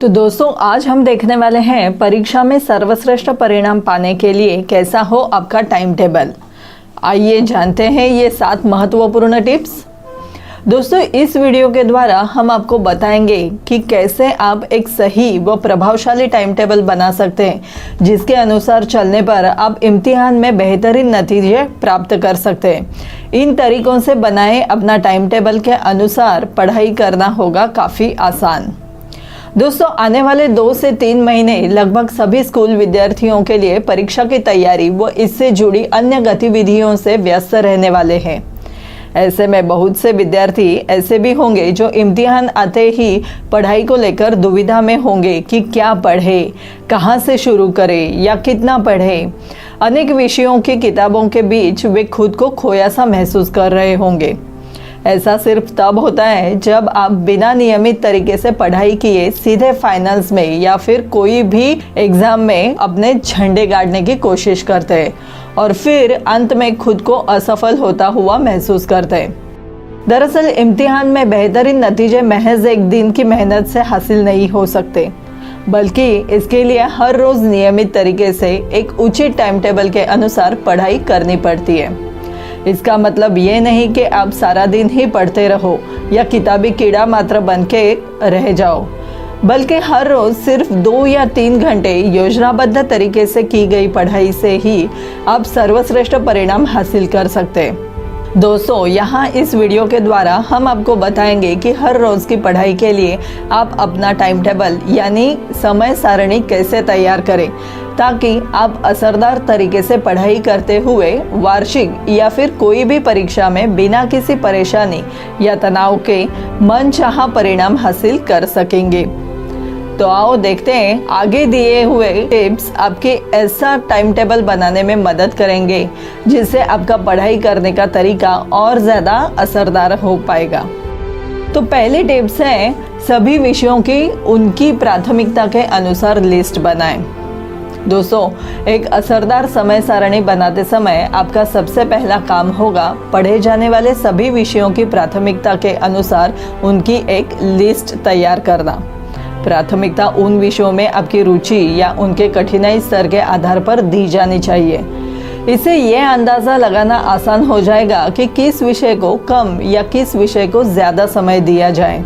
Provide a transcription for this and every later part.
तो दोस्तों आज हम देखने वाले हैं परीक्षा में सर्वश्रेष्ठ परिणाम पाने के लिए कैसा हो आपका टाइम टेबल। आइए जानते हैं ये 7 महत्वपूर्ण टिप्स। दोस्तों इस वीडियो के द्वारा हम आपको बताएंगे कि कैसे आप एक सही व प्रभावशाली टाइम टेबल बना सकते हैं जिसके अनुसार चलने पर आप इम्तिहान में बेहतरीन नतीजे प्राप्त कर सकते हैं। इन तरीकों से बनाए अपना टाइम टेबल के अनुसार पढ़ाई करना होगा काफ़ी आसान। दोस्तों आने वाले 2 से 3 महीने लगभग सभी स्कूल विद्यार्थियों के लिए परीक्षा की तैयारी व इससे जुड़ी अन्य गतिविधियों से व्यस्त रहने वाले हैं। ऐसे में बहुत से विद्यार्थी ऐसे भी होंगे जो इम्तिहान आते ही पढ़ाई को लेकर दुविधा में होंगे कि क्या पढ़े, कहाँ से शुरू करें या कितना पढ़े। अनेक विषयों की किताबों के बीच वे खुद को खोया सा महसूस कर रहे होंगे। ऐसा सिर्फ तब होता है जब आप बिना नियमित तरीके से पढ़ाई किए सीधे फाइनल्स में या फिर कोई भी एग्जाम में अपने झंडे गाड़ने की कोशिश करते हैं और फिर अंत में खुद को असफल होता हुआ महसूस करते हैं। दरअसल इम्तिहान में बेहतरीन नतीजे महज एक दिन की मेहनत से हासिल नहीं हो सकते, बल्कि इसके लिए हर रोज नियमित तरीके से एक उचित टाइम टेबल के अनुसार पढ़ाई करनी पड़ती है। इसका मतलब ये नहीं कि आप सारा दिन ही पढ़ते रहो या किताबी कीड़ा मात्र बन के रह जाओ, बल्कि हर रोज सिर्फ 2 या 3 घंटे योजनाबद्ध तरीके से की गई पढ़ाई से ही आप सर्वश्रेष्ठ परिणाम हासिल कर सकते हैं। दोस्तों यहाँ इस वीडियो के द्वारा हम आपको बताएंगे कि हर रोज की पढ़ाई के लिए आप अपना टाइम टेबल यानी समय सारणी कैसे तैयार करें ताकि आप असरदार तरीके से पढ़ाई करते हुए वार्षिक या फिर कोई भी परीक्षा में बिना किसी परेशानी या तनाव के मनचाहा परिणाम हासिल कर सकेंगे। तो आओ देखते हैं आगे दिए हुए टिप्स आपके ऐसा टाइम टेबल बनाने में मदद करेंगे जिससे आपका पढ़ाई करने का तरीका और ज़्यादा असरदार हो पाएगा। तो पहली टिप्स है सभी विषयों की उनकी प्राथमिकता के अनुसार लिस्ट बनाएं। दोस्तों एक असरदार समय सारणी बनाते समय आपका सबसे पहला काम होगा पढ़े जाने वाले सभी विषयों की प्राथमिकता के अनुसार उनकी एक लिस्ट तैयार करना। प्राथमिकता उन विषयों में आपकी रुचि या उनके कठिनाई स्तर के आधार पर दी जानी चाहिए। इससे यह अंदाज़ा लगाना आसान हो जाएगा कि किस विषय को कम या किस विषय को ज़्यादा समय दिया जाए।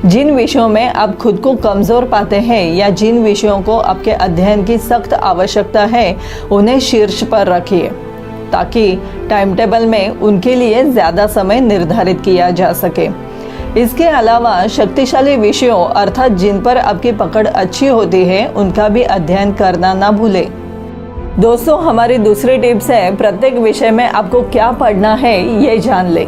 जिन विषयों में आप खुद को कमज़ोर पाते हैं या जिन विषयों को आपके अध्ययन की सख्त आवश्यकता है उन्हें शीर्ष पर रखिए ताकि टाइम टेबल में उनके लिए ज़्यादा समय निर्धारित किया जा सके। इसके अलावा शक्तिशाली विषयों अर्थात जिन पर आपकी पकड़ अच्छी होती है उनका भी अध्ययन करना ना भूलें। दोस्तों हमारी दूसरी टिप्स है प्रत्येक विषय में आपको क्या पढ़ना है ये जान लें।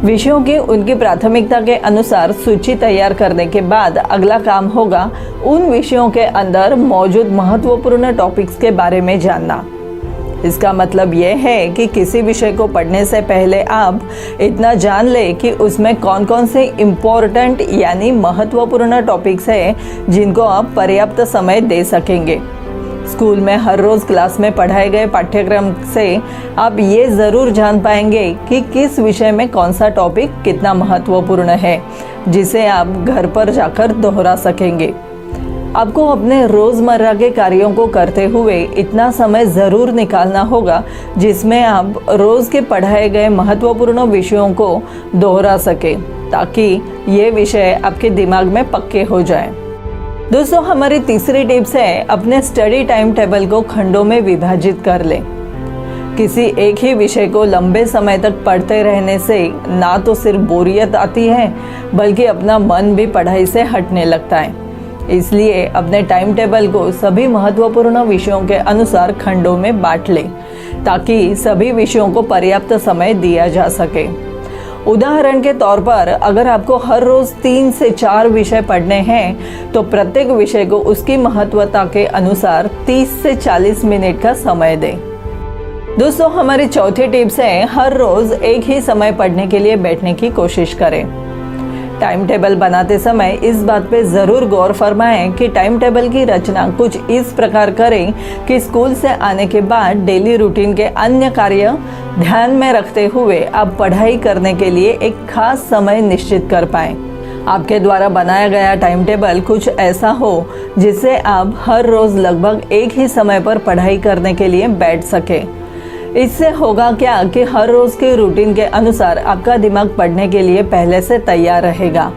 विषयों की उनकी प्राथमिकता के अनुसार सूची तैयार करने के बाद अगला काम होगा उन विषयों के अंदर मौजूद महत्वपूर्ण टॉपिक्स के बारे में जानना। इसका मतलब यह है कि किसी विषय को पढ़ने से पहले आप इतना जान लें कि उसमें कौन कौन से इम्पोर्टेंट यानी महत्वपूर्ण टॉपिक्स हैं जिनको आप पर्याप्त समय दे सकेंगे। स्कूल में हर रोज़ क्लास में पढ़ाए गए पाठ्यक्रम से आप ये ज़रूर जान पाएंगे कि किस विषय में कौन सा टॉपिक कितना महत्वपूर्ण है जिसे आप घर पर जाकर दोहरा सकेंगे। आपको अपने रोज़मर्रा के कार्यों को करते हुए इतना समय ज़रूर निकालना होगा जिसमें आप रोज़ के पढ़ाए गए महत्वपूर्ण विषयों को दोहरा सकें ताकि ये विषय आपके दिमाग में पक्के हो जाएं। दोस्तों हमारी तीसरी टिप्स है अपने स्टडी टाइम टेबल को खंडों में विभाजित कर लें। किसी एक ही विषय को लंबे समय तक पढ़ते रहने से ना तो सिर्फ बोरियत आती है बल्कि अपना मन भी पढ़ाई से हटने लगता है। इसलिए अपने टाइम टेबल को सभी महत्वपूर्ण विषयों के अनुसार खंडों में बांट लें ताकि सभी विषयों को पर्याप्त समय दिया जा सके। उदाहरण के तौर पर अगर आपको हर रोज 3 से 4 विषय पढ़ने हैं तो प्रत्येक विषय को उसकी महत्वता के अनुसार 30 से 40 मिनट का समय दें। दोस्तों हमारी चौथी टिप्स है हर रोज एक ही समय पढ़ने के लिए बैठने की कोशिश करें। टाइम टेबल बनाते समय इस बात पे ज़रूर गौर फरमाएं कि टाइम टेबल की रचना कुछ इस प्रकार करें कि स्कूल से आने के बाद डेली रूटीन के अन्य कार्य ध्यान में रखते हुए आप पढ़ाई करने के लिए एक खास समय निश्चित कर पाएं। आपके द्वारा बनाया गया टाइम टेबल कुछ ऐसा हो जिससे आप हर रोज़ लगभग एक ही समय पर पढ़ाई करने के लिए बैठ सके। इससे होगा क्या कि हर रोज़ के रूटीन के अनुसार आपका दिमाग पढ़ने के लिए पहले से तैयार रहेगा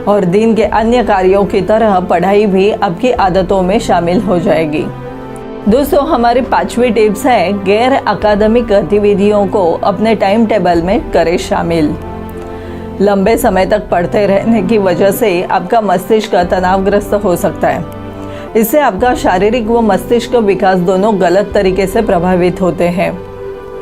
और दिन के अन्य कार्यों की तरह पढ़ाई भी आपकी आदतों में शामिल हो जाएगी। दोस्तों, हमारी 5वीं टिप्स है गैर अकादमिक गतिविधियों को अपने टाइम टेबल में करें शामिल। लंबे समय तक पढ़ते रहने की वजह से आपका मस्तिष्क तनावग्रस्त हो सकता है। इससे आपका शारीरिक व मस्तिष्क विकास दोनों गलत तरीके से प्रभावित होते हैं।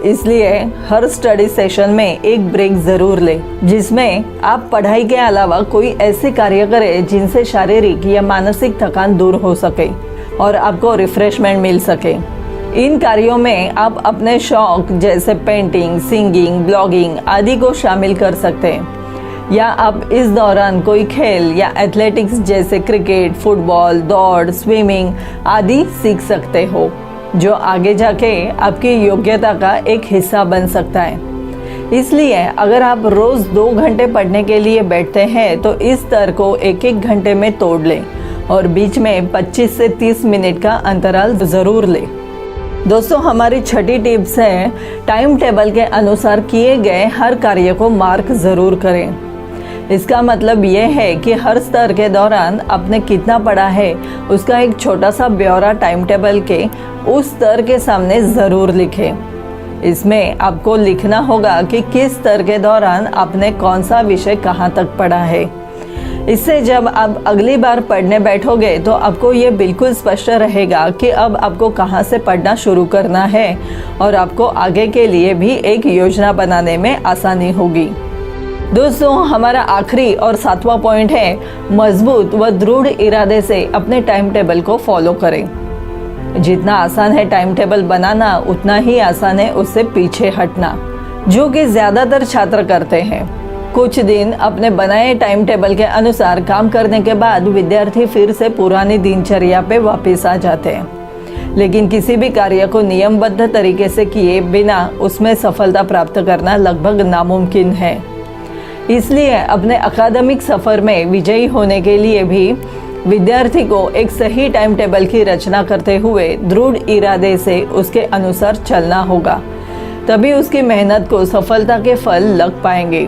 इसलिए हर स्टडी सेशन में एक ब्रेक जरूर लें, जिसमें आप पढ़ाई के अलावा कोई ऐसे कार्य करें जिनसे शारीरिक या मानसिक थकान दूर हो सके और आपको रिफ्रेशमेंट मिल सके। इन कार्यों में आप अपने शौक जैसे पेंटिंग, सिंगिंग, ब्लॉगिंग आदि को शामिल कर सकते हैं, या आप इस दौरान कोई खेल या एथलेटिक्स जैसे क्रिकेट, फुटबॉल, दौड़, स्विमिंग आदि सीख सकते हो, जो आगे जाके आपकी योग्यता का एक हिस्सा बन सकता है। इसलिए अगर आप रोज़ 2 घंटे पढ़ने के लिए बैठते हैं तो इस स्तर को 1-1 घंटे में तोड़ लें और बीच में 25 से 30 मिनट का अंतराल ज़रूर लें। दोस्तों, हमारी 6ठी टिप्स है टाइम टेबल के अनुसार किए गए हर कार्य को मार्क ज़रूर करें। इसका मतलब यह है कि हर स्तर के दौरान आपने कितना पढ़ा है उसका एक छोटा सा ब्यौरा टाइम टेबल के उस स्तर के सामने ज़रूर लिखें। इसमें आपको लिखना होगा कि किस स्तर के दौरान आपने कौन सा विषय कहाँ तक पढ़ा है। इससे जब आप अगली बार पढ़ने बैठोगे तो आपको ये बिल्कुल स्पष्ट रहेगा कि अब आपको कहाँ से पढ़ना शुरू करना है और आपको आगे के लिए भी एक योजना बनाने में आसानी होगी। दोस्तों, हमारा आखिरी और 7वां पॉइंट है मजबूत व दृढ़ इरादे से अपने टाइम टेबल को फॉलो करें। जितना आसान है टाइम टेबल बनाना, उतना ही आसान है उससे पीछे हटना, जो कि ज़्यादातर छात्र करते हैं। कुछ दिन अपने बनाए टाइम टेबल के अनुसार काम करने के बाद विद्यार्थी फिर से पुरानी दिनचर्या पे वापस आ जाते हैं, लेकिन किसी भी कार्य को नियमबद्ध तरीके से किए बिना उसमें सफलता प्राप्त करना लगभग नामुमकिन है। इसलिए अपने अकादमिक सफ़र में विजयी होने के लिए भी विद्यार्थी को एक सही टाइम टेबल की रचना करते हुए दृढ़ इरादे से उसके अनुसार चलना होगा, तभी उसकी मेहनत को सफलता के फल लग पाएंगे।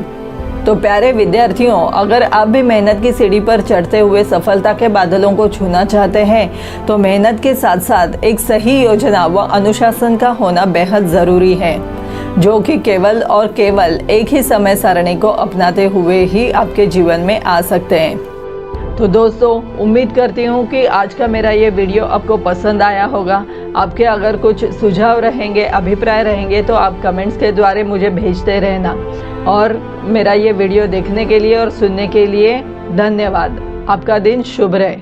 तो प्यारे विद्यार्थियों, अगर आप भी मेहनत की सीढ़ी पर चढ़ते हुए सफलता के बादलों को छूना चाहते हैं तो मेहनत के साथ साथ एक सही योजना व अनुशासन का होना बेहद ज़रूरी है, जो कि केवल और केवल एक ही समय सारणी को अपनाते हुए ही आपके जीवन में आ सकते हैं। तो दोस्तों, उम्मीद करती हूँ कि आज का मेरा ये वीडियो आपको पसंद आया होगा। आपके अगर कुछ सुझाव रहेंगे, अभिप्राय रहेंगे तो आप कमेंट्स के द्वारा मुझे भेजते रहना। और मेरा ये वीडियो देखने के लिए और सुनने के लिए धन्यवाद। आपका दिन शुभ रहे।